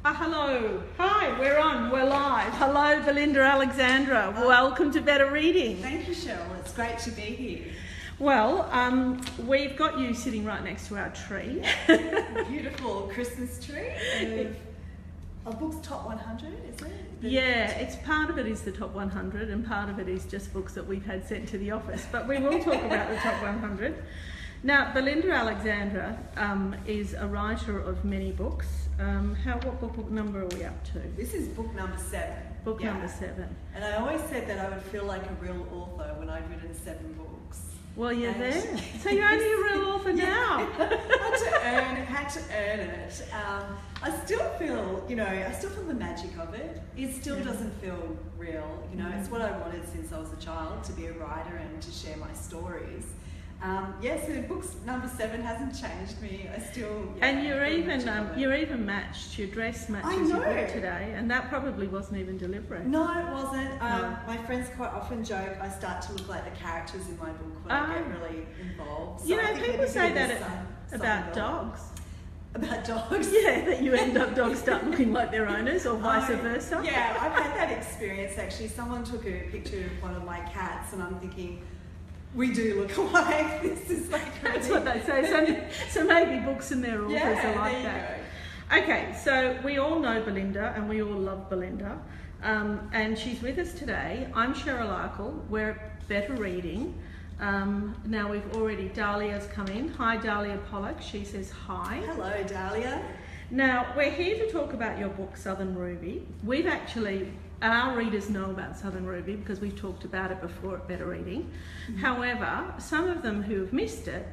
Hello. Hi, we're on. We're live. Hello, Belinda Alexandra. Welcome to Better Reading. Thank you, Cheryl. It's great to be here. Well, we've got you sitting right next to our tree. Beautiful Christmas tree of books top 100, is it? Yeah, it's part of it is the top 100 and part of it is just books that we've had sent to the office. But we will talk about the top 100. Now, Belinda Alexandra is a writer of many books. What book number are we up to? This is book number 7. Book number 7. And I always said that I would feel like a real author when I'd written 7 books. Well, you're there. So you're only a real author now. had to earn it. I still feel, I still feel the magic of it. It still doesn't feel real. It's what I wanted since I was a child, to be a writer and to share my stories. So books number 7 hasn't changed me. I still. And you're even matched. Your dress matches your book today, and that probably wasn't even deliberate. No, it wasn't. My friends quite often joke I start to look like the characters in my book when I get really involved. So people say that about dogs. About dogs? Yeah, that you end up dogs start looking like their owners, or vice versa. Yeah, I've had that experience actually. Someone took a picture of one of my cats, and I'm thinking, we do look alike. This is like that's what they say. So maybe books and their authors are like that. Okay, so we all know Belinda and we all love Belinda, and she's with us today. I'm Cheryl Arkle. We're at Better Reading. Now Dahlia's come in. Hi, Dahlia Pollock. She says hi. Hello, Dahlia. Now we're here to talk about your book Southern Ruby. Our readers know about Southern Ruby because we've talked about it before at Better Reading. Mm-hmm. However, some of them who have missed it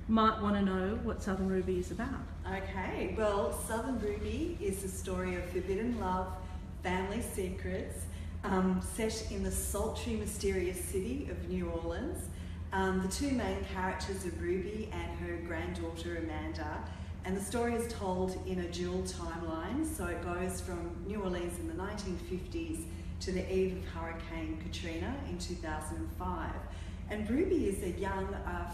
might want to know what Southern Ruby is about. Okay, well, Southern Ruby is the story of forbidden love, family secrets, set in the sultry, mysterious city of New Orleans. The two main characters are Ruby and her granddaughter Amanda. And the story is told in a dual timeline, so it goes from New Orleans in the 1950s to the eve of Hurricane Katrina in 2005. And Ruby is a young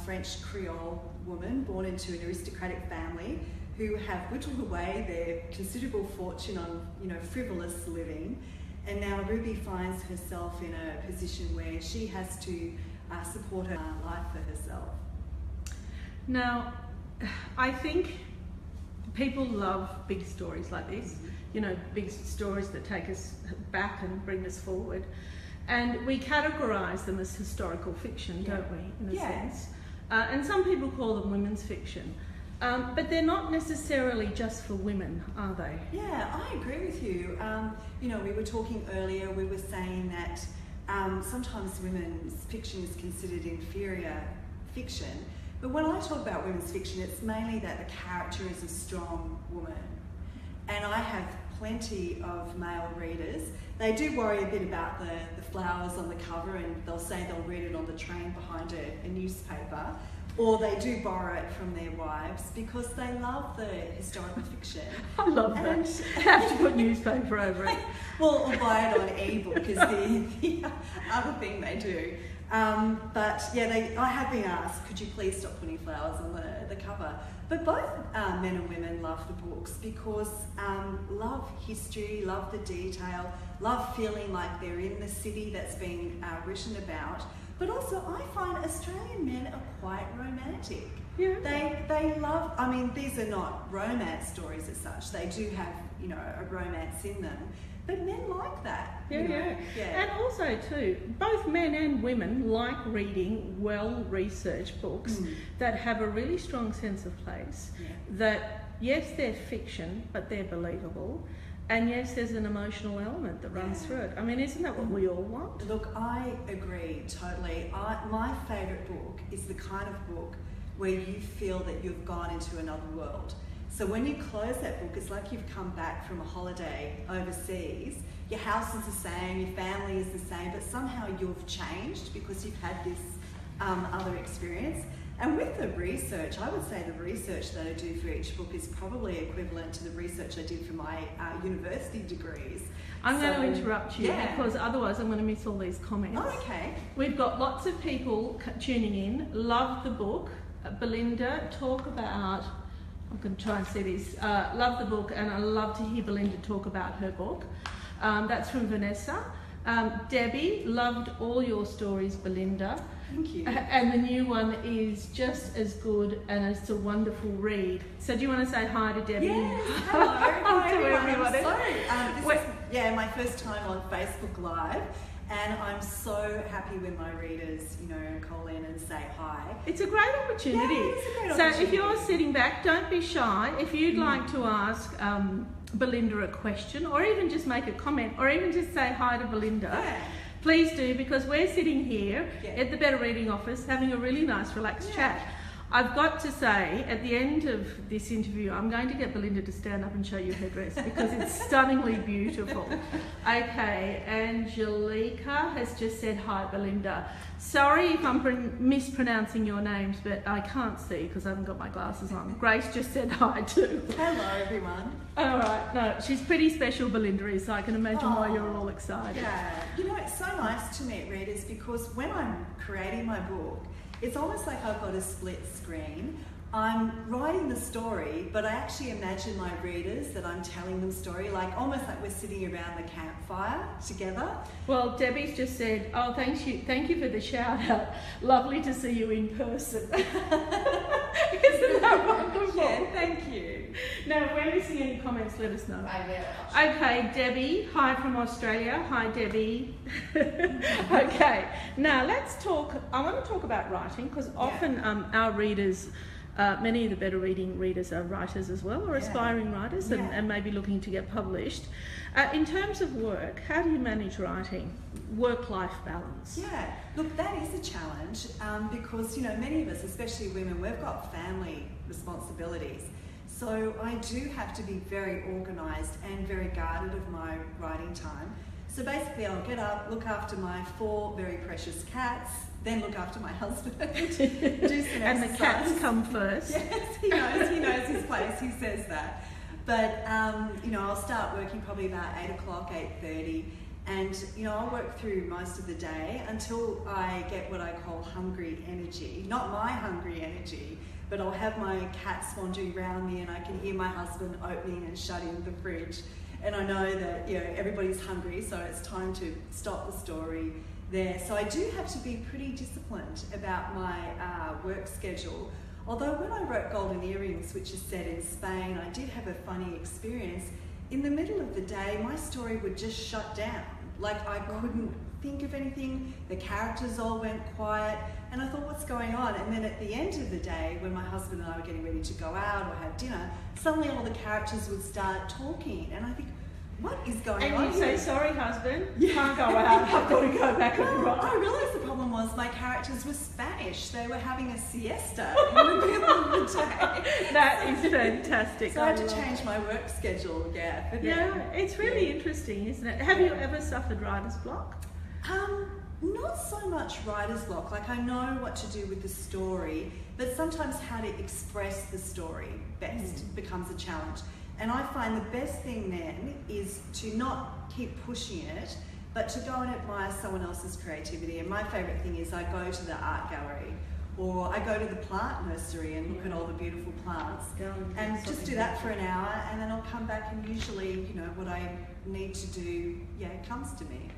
French Creole woman born into an aristocratic family who have whittled away their considerable fortune on, frivolous living. And now Ruby finds herself in a position where she has to support her life for herself. Now, I think people love big stories like this, big stories that take us back and bring us forward. And we categorise them as historical fiction, don't we, in a sense? And some people call them women's fiction. But they're not necessarily just for women, are they? Yeah, I agree with you. We were talking earlier, we were saying that sometimes women's fiction is considered inferior fiction. But when I talk about women's fiction, it's mainly that the character is a strong woman. And I have plenty of male readers. They do worry a bit about the flowers on the cover, and they'll say they'll read it on the train behind a newspaper. Or they do borrow it from their wives because they love the historical fiction. I love that. Have to put newspaper over it. Well, or buy it on ebook is the other thing they do. I have been asked, could you please stop putting flowers on the cover? But both men and women love the books because love history, love the detail, love feeling like they're in the city that's been written about. But also I find Australian men are quite romantic. Yeah. They love, these are not romance stories as such. They do have, a romance in them. But men like that. Yeah. And also too, both men and women like reading well-researched books that have a really strong sense of place. Yeah. That, yes, they're fiction, but they're believable. And yes, there's an emotional element that runs through it. Isn't that what we all want? Look, I agree totally. My favourite book is the kind of book where you feel that you've gone into another world. So when you close that book, it's like you've come back from a holiday overseas. Your house is the same, your family is the same, but somehow you've changed because you've had this other experience. And with the research, I would say the research that I do for each book is probably equivalent to the research I did for my university degrees. I'm going to interrupt you because otherwise I'm going to miss all these comments. Oh, okay. We've got lots of people tuning in, love the book. Belinda, talk about I'm going to try and see this. Love the book, and I love to hear Belinda talk about her book. That's from Vanessa. Debbie, loved all your stories, Belinda. Thank you. And the new one is just as good, and it's a wonderful read. So do you want to say hi to Debbie? Yes, hello. Hi, To everyone. everybody. This is my first time on Facebook Live, and I'm so happy when my readers, call in and say hi. It's a great opportunity. Yeah, it's a great So opportunity. if you're sitting back, don't be shy. If you'd like to ask Belinda a question, or even just make a comment, or even just say hi to Belinda, Yeah. please do, because we're sitting here Yeah. at the Better Reading Office having a really nice relaxed chat. I've got to say, at the end of this interview, I'm going to get Belinda to stand up and show you her dress because it's stunningly beautiful. Okay, Angelica has just said hi, Belinda. Sorry if I'm mispronouncing your names, but I can't see because I haven't got my glasses on. Grace just said hi too. Hello, everyone. All right, no, she's pretty special, Belinda is, so I can imagine why Oh, you're all excited. Yeah, it's so nice to meet readers because when I'm creating my book, it's almost like I've got a split screen. I'm writing the story, but I actually imagine my readers that I'm telling them story, almost like we're sitting around the campfire together. Well, Debbie's just said, oh, thank you for the shout out. Lovely to see you in person. Isn't that wonderful? Yeah, thank you. Now, if we're missing any comments, let us know. I will. Okay, Debbie, hi from Australia. Hi, Debbie. Okay, now let's talk. I want to talk about writing because often our readers, many of the Better Reading readers are writers as well, or aspiring writers, and maybe looking to get published. In terms of work, how do you manage writing? Work-life balance. Yeah, look, that is a challenge because, many of us, especially women, we've got family responsibilities. So I do have to be very organised and very guarded of my writing time. So basically I'll get up, look after my 4 very precious cats, then look after my husband, do some exercise. And the cats come first. Yes, he knows his place, he says that. But, I'll start working probably about 8 o'clock, 8:30, and, I'll work through most of the day until I get what I call hungry energy. Not my hungry energy, but I'll have my cats wandering around me and I can hear my husband opening and shutting the fridge. And I know that, everybody's hungry, so it's time to stop the story there. So I do have to be pretty disciplined about my work schedule. Although when I wrote Golden Earrings, which is set in Spain, I did have a funny experience. In the middle of the day, my story would just shut down. I couldn't think of anything, the characters all went quiet, and I thought, what's going on? And then at the end of the day, when my husband and I were getting ready to go out or have dinner, suddenly all the characters would start talking, and I think, what is going on? And you say, sorry husband, can't go out, I've got to go back and write. I realised the problem was my characters were Spanish. They were having a siesta in the middle of the day. That is fantastic. So I had to change my work schedule, Yeah, it's really interesting, isn't it? Have you ever suffered writer's block? Not so much writer's block. I know what to do with the story, but sometimes how to express the story best becomes a challenge. And I find the best thing then is to not keep pushing it, but to go and admire someone else's creativity. And my favourite thing is I go to the art gallery, or I go to the plant nursery and look at all the beautiful plants, and just do that for an hour, and then I'll come back and usually, what I need to do, comes to me.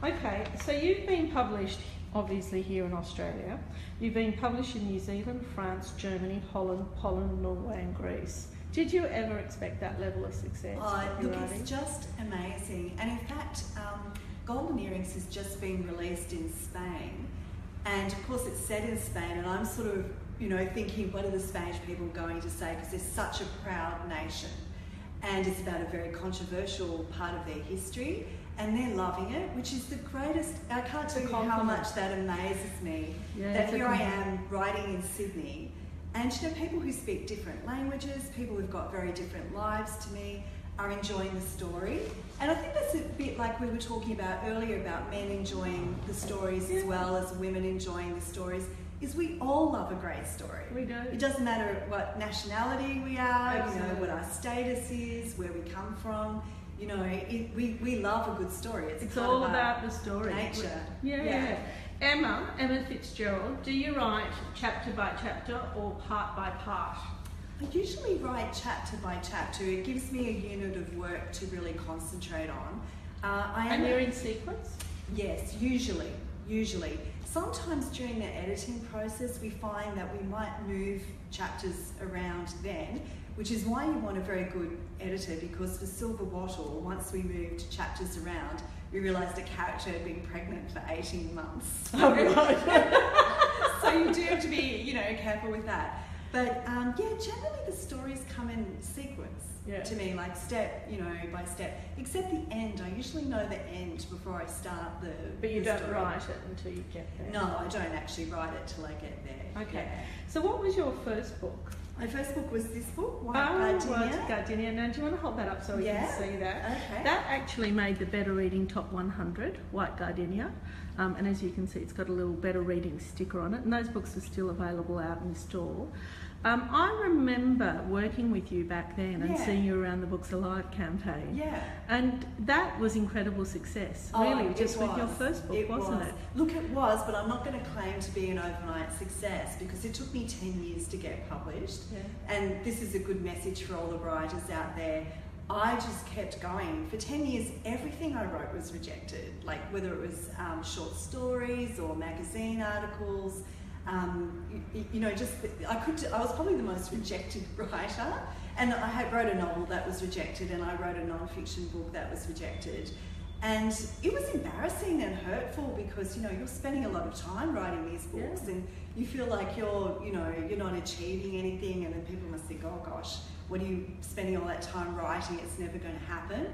Okay, so you've been published obviously here in Australia. You've been published in New Zealand, France, Germany, Holland, Poland, Norway and Greece. Did you ever expect that level of success? Look, it's just amazing. And in fact, Golden Earrings has just been released in Spain. And of course it's set in Spain, and I'm sort of, thinking, what are the Spanish people going to say? Because they're such a proud nation. And it's about a very controversial part of their history. And they're loving it, which is the greatest. I can't tell you how much that amazes me. That here I am writing in Sydney, and people who speak different languages, people who've got very different lives to me, are enjoying the story. And I think that's a bit like we were talking about earlier about men enjoying the stories as well as women enjoying the stories. Is we all love a great story. We do. It doesn't matter what nationality we are, Absolutely. what our status is, where we come from. We love a good story. It's all about the story. Nature. Yeah. Emma Fitzgerald, do you write chapter by chapter or part by part? I usually write chapter by chapter. It gives me a unit of work to really concentrate on. And you're in sequence? Yes, usually. Sometimes during the editing process, we find that we might move chapters around then, which is why you want a very good editor, because for Silver Wattle, once we moved chapters around, we realised a character had been pregnant for 18 months. Oh, right. So you do have to be, careful with that. But generally the stories come in sequence to me, like step, by step. Except the end. I usually know the end before I start the. But you the don't story. write it until you get there. No, I don't actually write it till I get there. Okay. Yeah. So what was your first book? My first book was this book, White White Gardenia. Gardenia. Now, do you want to hold that up so we can see that? Okay. That actually made the Better Reading Top 100, White Gardenia. And as you can see, it's got a little Better Reading sticker on it. And those books are still available out in store. I remember working with you back then and seeing you around the Books Alive campaign. Yeah. And that was incredible success, really, just with your first book, wasn't it? Look, it was, but I'm not going to claim to be an overnight success because it took me 10 years to get published. Yeah. And this is a good message for all the writers out there. I just kept going. For 10 years, everything I wrote was rejected, like whether it was short stories or magazine articles. I was probably the most rejected writer, and I wrote a novel that was rejected, and I wrote a non-fiction book that was rejected, and it was embarrassing and hurtful because you're spending a lot of time writing these books, and you feel like you're not achieving anything, and then people must think, oh gosh, what are you spending all that time writing? It's never going to happen.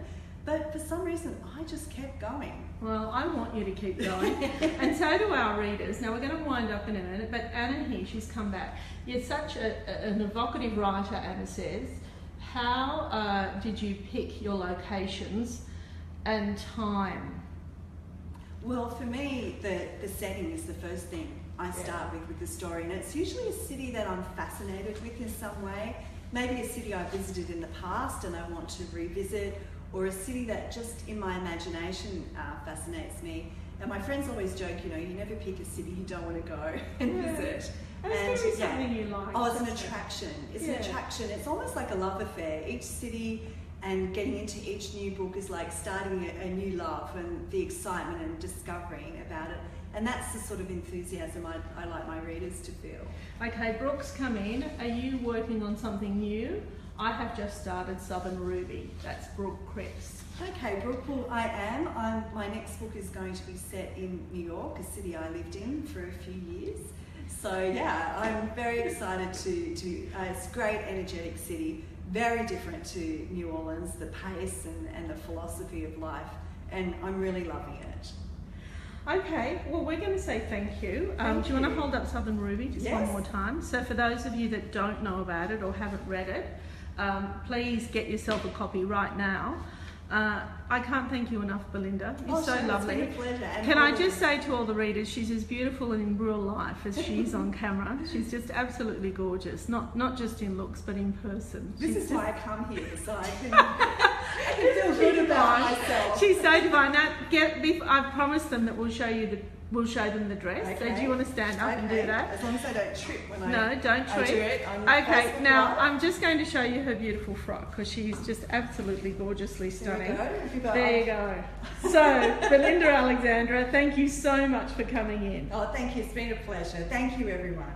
But for some reason, I just kept going. Well, I want you to keep going, and so do our readers. Now, we're going to wind up in a minute, but Anna here, she's come back. You're such an evocative writer, Anna says. How did you pick your locations and time? Well, for me, the setting is the first thing I start with the story, and it's usually a city that I'm fascinated with in some way. Maybe a city I visited in the past and I want to revisit, or a city that just in my imagination fascinates me. And my friends always joke, you never pick a city you don't want to go and visit. And it's going to be something you like. Oh, it's an attraction. It's an attraction. It's almost like a love affair. Each city and getting into each new book is like starting a new love, and the excitement and discovering about it. And that's the sort of enthusiasm I like my readers to feel. Okay, Brooke's come in. Are you working on something new? I have just started Southern Ruby. That's Brooke Cripps. Okay, Brooke, well, I am. My next book is going to be set in New York, a city I lived in for a few years. So yeah, I'm very excited to it's a great, energetic city, very different to New Orleans, the pace and the philosophy of life, and I'm really loving it. Okay, well, we're going to say thank you. Do you want to hold up Southern Ruby just one more time? So for those of you that don't know about it or haven't read it, please get yourself a copy right now. I can't thank you enough, Belinda. You're so lovely. It's been a pleasure. Can I just say to all the readers, she's as beautiful in real life as she is on camera. She's just absolutely gorgeous, not just in looks, but in person. This is why I come here, so I can feel good about myself. She's so divine. Now, I promised them that we'll show them the dress. Okay. So do you want to stand up and do that? As long as I don't trip when No, don't trip. I do it. Okay, now I'm just going to show you her beautiful frock because she's just absolutely gorgeously stunning. There you go. So, Belinda Alexandra, thank you so much for coming in. Oh, thank you. It's been a pleasure. Thank you, everyone.